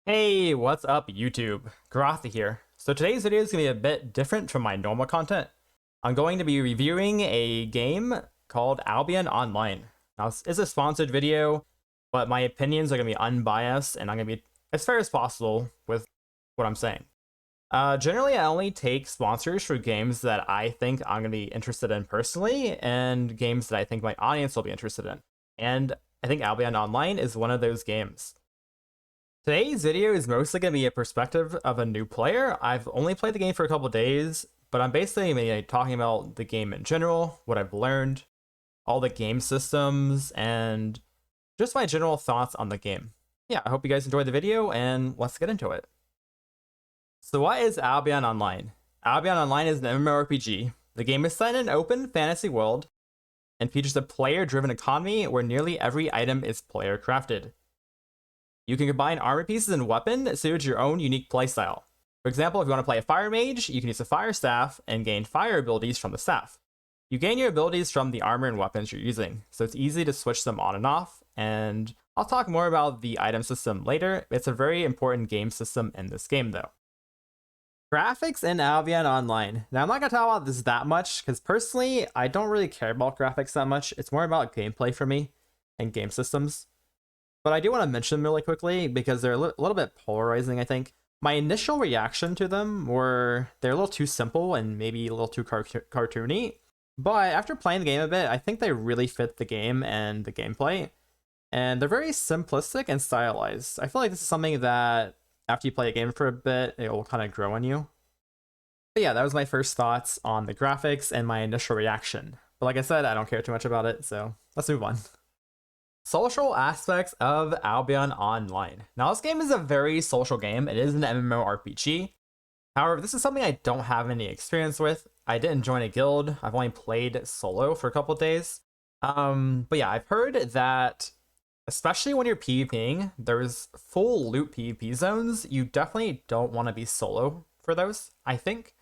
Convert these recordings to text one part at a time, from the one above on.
Hey, what's up YouTube? Garotha here. So today's video is going to be a bit different from my normal content. I'm going to be reviewing a game called Albion Online. Now, this is a sponsored video, but my opinions are going to be unbiased, and I'm going to be as fair as possible with what I'm saying. Generally, I only take sponsors for games that I think I'm going to be interested in personally, and games that I think my audience will be interested in. And I think Albion Online is one of those games. Today's video is mostly going to be a perspective of a new player. I've only played the game for a couple days, but I'm basically going to be talking about the game in general, what I've learned, all the game systems, and just my general thoughts on the game. Yeah, I hope you guys enjoyed the video, and let's get into it. So what is Albion Online? Albion Online is an MMORPG. The game is set in an open fantasy world and features a player-driven economy where nearly every item is player-crafted. You can combine armor pieces and weapon suited to your own unique playstyle. For example, if you want to play a fire mage, you can use a fire staff and gain fire abilities from the staff. You gain your abilities from the armor and weapons you're using, so it's easy to switch them on and off, and I'll talk more about the item system later. It's a very important game system in this game though. Graphics in Albion Online. Now I'm not going to talk about this that much, because personally, I don't really care about graphics that much. It's more about gameplay for me and game systems. But I do want to mention them really quickly because they're a little bit polarizing, I think. My initial reaction to them were they're a little too simple and maybe a little too cartoony. But after playing the game a bit, I think they really fit the game and the gameplay. And they're very simplistic and stylized. I feel like this is something that after you play a game for a bit, it will kind of grow on you. But yeah, that was my first thoughts on the graphics and my initial reaction. But like I said, I don't care too much about it, so let's move on. Social aspects of Albion Online. Now, this game is a very social game. It is an MMORPG. However, this is something I don't have any experience with. I didn't join a guild. I've only played solo for a couple days. But yeah, I've heard that especially when you're PvPing, there's full loot PvP zones. You definitely don't want to be solo for those, I think.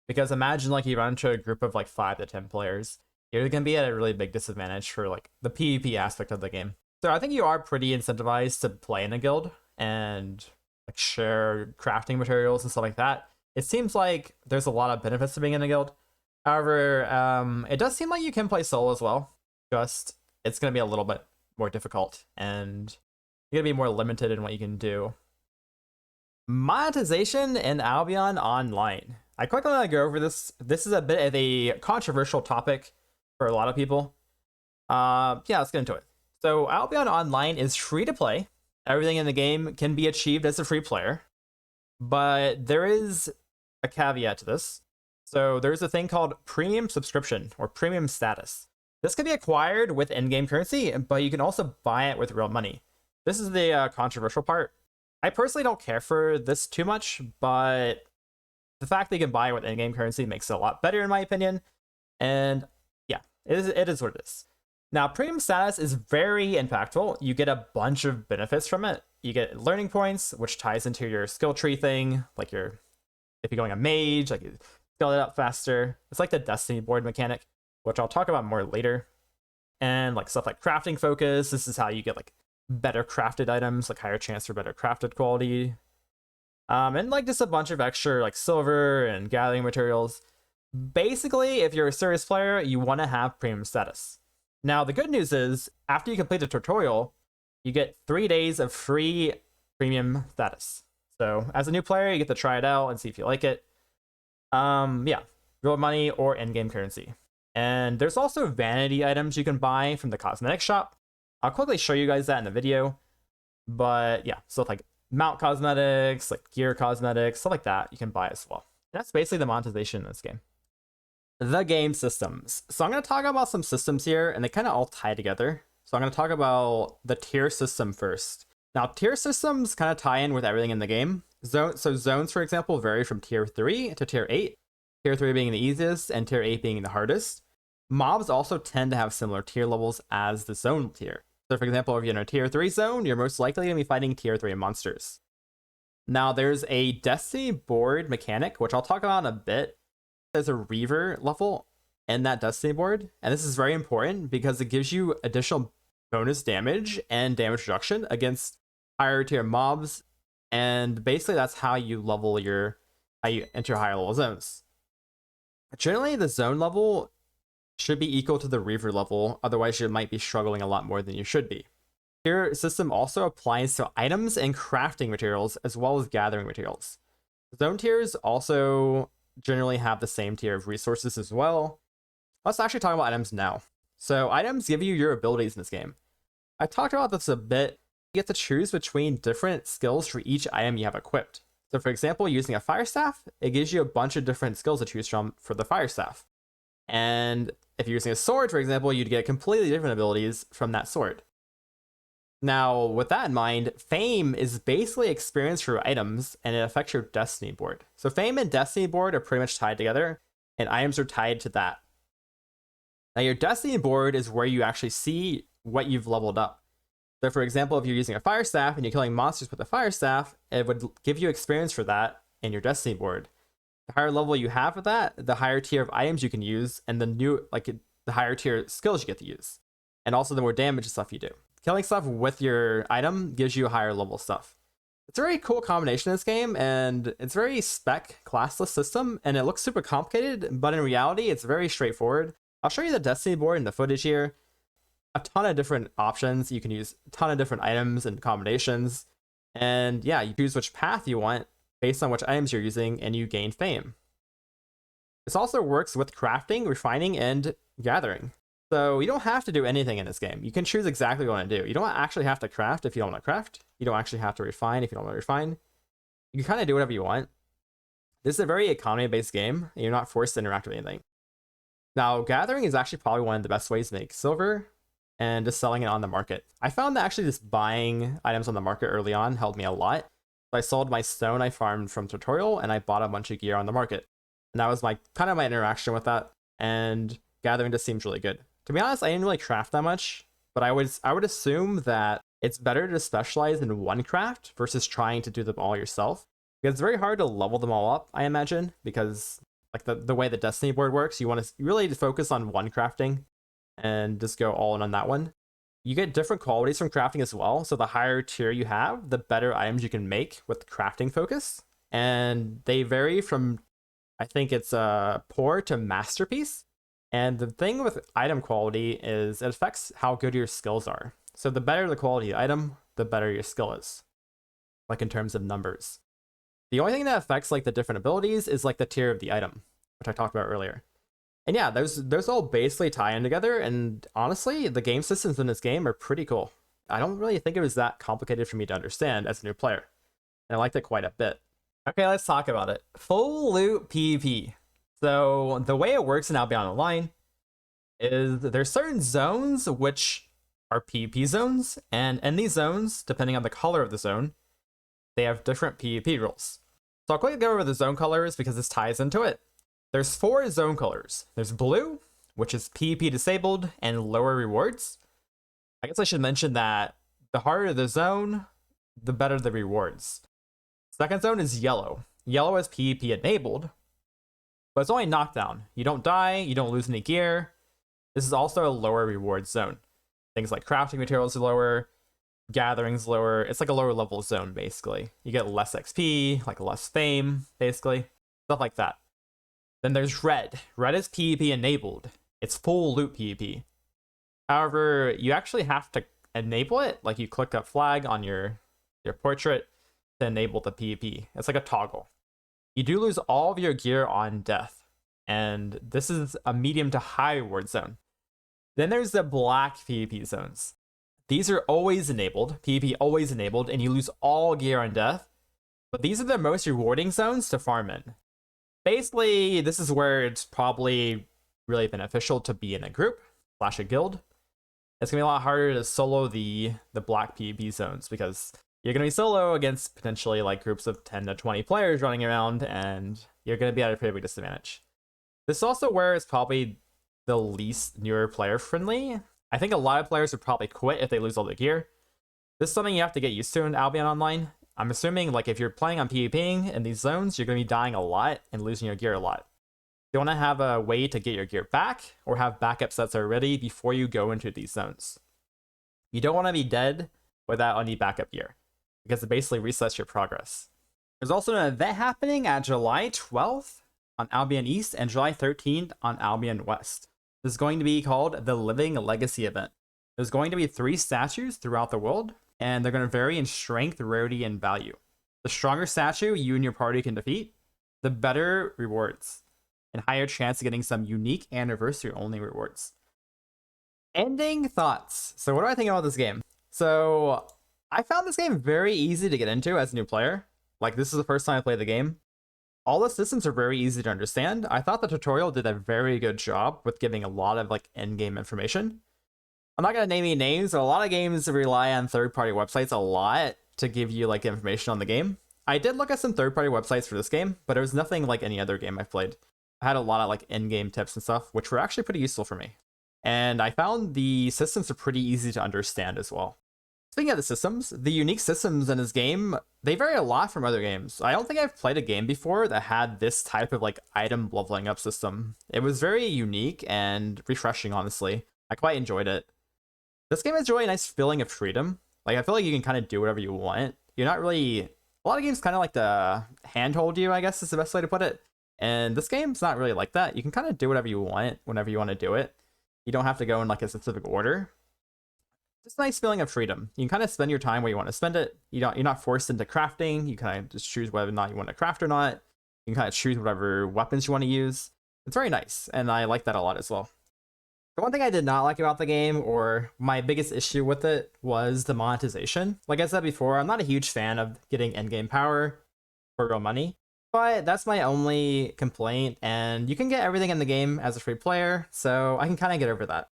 Because imagine like you run into a group of like 5 to 10 players. You're going to be at a really big disadvantage for like the PvP aspect of the game. So I think you are pretty incentivized to play in a guild and like share crafting materials and stuff like that. It seems like there's a lot of benefits to being in a guild. However, it does seem like you can play solo as well. Just it's going to be a little bit more difficult and you're going to be more limited in what you can do. Monetization in Albion Online. I quickly want to go over this. This is a bit of a controversial topic for a lot of people. Yeah, let's get into it. So Albion Online is free to play. Everything in the game can be achieved as a free player, but there is a caveat to this. So there's a thing called premium subscription or premium status. This can be acquired with in-game currency, but you can also buy it with real money. This is the controversial part. I personally don't care for this too much, but the fact that you can buy it with in-game currency makes it a lot better in my opinion. And it is what it is. Now, premium status is very impactful. You get a bunch of benefits from it. You get learning points, which ties into your skill tree thing. Like if you're going a mage, like you scale it up faster. It's like the Destiny board mechanic, which I'll talk about more later. And like stuff like crafting focus. This is how you get like better crafted items, like higher chance for better crafted quality. And like just a bunch of extra like silver and gathering materials. Basically, if you're a serious player, you want to have premium status. Now, the good news is, after you complete the tutorial, you get 3 days of free premium status. So, as a new player, you get to try it out and see if you like it. Yeah, real money or in-game currency. And there's also vanity items you can buy from the cosmetic shop. I'll quickly show you guys that in the video. But yeah, stuff like mount cosmetics, like gear cosmetics, stuff like that, you can buy as well. That's basically the monetization in this game. The game systems. So I'm going to talk about some systems here, and they kind of all tie together. So I'm going to talk about the tier system first. Now, tier systems kind of tie in with everything in the game. So zones, for example, vary from tier 3 to tier 8. Tier 3 being the easiest, and tier 8 being the hardest. Mobs also tend to have similar tier levels as the zone tier. So for example, if you're in a tier 3 zone, you're most likely going to be fighting tier 3 monsters. Now, there's a Destiny board mechanic, which I'll talk about in a bit. There's a Reaver level in that Destiny board, and this is very important because it gives you additional bonus damage and damage reduction against higher tier mobs And basically that's how you how you enter higher level zones. Generally, the zone level should be equal to the Reaver level, otherwise you might be struggling a lot more than you should be. Tier system also applies to items and crafting materials as well as gathering materials. Zone tiers also generally have the same tier of resources as well. Let's actually talk about items now. So items give you your abilities in this game. I talked about this a bit. You get to choose between different skills for each item you have equipped. So for example, using a fire staff, it gives you a bunch of different skills to choose from for the fire staff. And if you're using a sword, for example, you'd get completely different abilities from that sword. Now, with that in mind, fame is basically experience for items, and it affects your destiny board. So fame and destiny board are pretty much tied together, and items are tied to that. Now, your destiny board is where you actually see what you've leveled up. So for example, if you're using a fire staff and you're killing monsters with a fire staff, it would give you experience for that in your destiny board. The higher level you have with that, the higher tier of items you can use, and the higher tier skills you get to use. And also the more damage stuff you do. Killing stuff with your item gives you higher level stuff. It's a very cool combination in this game, and it's very spec classless system, and it looks super complicated, but in reality, it's very straightforward. I'll show you the destiny board in the footage here. A ton of different options. You can use a ton of different items and combinations. And yeah, you choose which path you want based on which items you're using, and you gain fame. This also works with crafting, refining, and gathering. So you don't have to do anything in this game. You can choose exactly what you want to do. You don't actually have to craft if you don't want to craft. You don't actually have to refine if you don't want to refine. You can kind of do whatever you want. This is a very economy-based game, and you're not forced to interact with anything. Now, gathering is actually probably one of the best ways to make silver, and just selling it on the market. I found that actually just buying items on the market early on helped me a lot. So I sold my stone I farmed from tutorial, and I bought a bunch of gear on the market. And that was my kind of my interaction with that, and gathering just seems really good. To be honest, I didn't really craft that much, but I would assume that it's better to specialize in one craft versus trying to do them all yourself. Because it's very hard to level them all up, I imagine, because like the way the Destiny board works, you want to really focus on one crafting and just go all in on that one. You get different qualities from crafting as well, so the higher tier you have, the better items you can make with crafting focus. And they vary from, I think it's poor to masterpiece. And the thing with item quality is it affects how good your skills are. So the better the quality of the item, the better your skill is, like in terms of numbers. The only thing that affects like the different abilities is like the tier of the item, which I talked about earlier. And yeah, those all basically tie in together, and honestly, the game systems in this game are pretty cool. I don't really think it was that complicated for me to understand as a new player, and I liked it quite a bit. Okay, let's talk about it. Full loot PvP. So the way it works in Albion Online is there's certain zones which are PvP zones, and in these zones, depending on the color of the zone, they have different PvP rules. So I'll quickly go over the zone colors because this ties into it. There's 4 zone colors. There's blue, which is PvP disabled and lower rewards. I guess I should mention that the harder the zone, the better the rewards. Second zone is yellow. Yellow is PvP enabled, but it's only knockdown. You don't die, you don't lose any gear. This is also a lower reward zone. Things like crafting materials are lower, gatherings lower. It's like a lower level zone, basically. You get less XP, like less fame, basically. Stuff like that. Then there's red. Red is PvP enabled. It's full loot PvP. However, you actually have to enable it. Like you click a flag on your portrait to enable the PvP. It's like a toggle. You do lose all of your gear on death. And this is a medium to high reward zone. Then there's the black PvP zones. These are always enabled, PvP always enabled, and you lose all gear on death. But these are the most rewarding zones to farm in. Basically, this is where it's probably really beneficial to be in a group / a guild. It's gonna be a lot harder to solo the black PvP zones because you're gonna be solo against potentially like groups of 10 to 20 players running around, and you're gonna be at a pretty big disadvantage. This is also where it's probably the least newer player friendly. I think a lot of players would probably quit if they lose all their gear. This is something you have to get used to in Albion Online. I'm assuming like if you're playing on PvPing in these zones, you're going to be dying a lot and losing your gear a lot. You want to have a way to get your gear back or have backup sets that are ready before you go into these zones. You don't want to be dead without any backup gear. because it basically resets your progress. There's also an event happening at July 12th on Albion East and July 13th on Albion West. This is going to be called the Living Legacy event. There's going to be 3 statues throughout the world, and they're going to vary in strength, rarity, and value. The stronger statue you and your party can defeat, the better rewards, and higher chance of getting some unique anniversary-only rewards. Ending thoughts. So what do I think about this game? So I found this game very easy to get into as a new player. Like, this is the first time I played the game. All the systems are very easy to understand. I thought the tutorial did a very good job with giving a lot of like end-game information. I'm not going to name any names, but a lot of games rely on third-party websites a lot to give you like information on the game. I did look at some third-party websites for this game, but it was nothing like any other game I've played. I had a lot of like in-game tips and stuff, which were actually pretty useful for me. And I found the systems are pretty easy to understand as well. Speaking of the systems, the unique systems in this game, they vary a lot from other games. I don't think I've played a game before that had this type of like item leveling up system. It was very unique and refreshing, honestly. I quite enjoyed it. This game has really a nice feeling of freedom. Like, I feel like you can kind of do whatever you want. You're not really... A lot of games kind of like to handhold you, I guess is the best way to put it. And this game's not really like that. You can kind of do whatever you want whenever you want to do it. You don't have to go in like a specific order. Just a nice feeling of freedom. You can kind of spend your time where you want to spend it. You're not forced into crafting. You kind of just choose whether or not you want to craft or not. You can kind of choose whatever weapons you want to use. It's very nice, and I like that a lot as well. The one thing I did not like about the game, or my biggest issue with it, was the monetization. Like I said before, I'm not a huge fan of getting endgame power for real money, but that's my only complaint, and you can get everything in the game as a free player, so I can kind of get over that.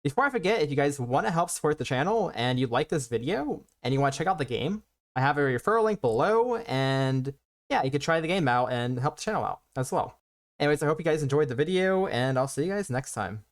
Before I forget, if you guys want to help support the channel and you like this video and you want to check out the game, I have a referral link below, and yeah, you could try the game out and help the channel out as well. Anyways, I hope you guys enjoyed the video, and I'll see you guys next time.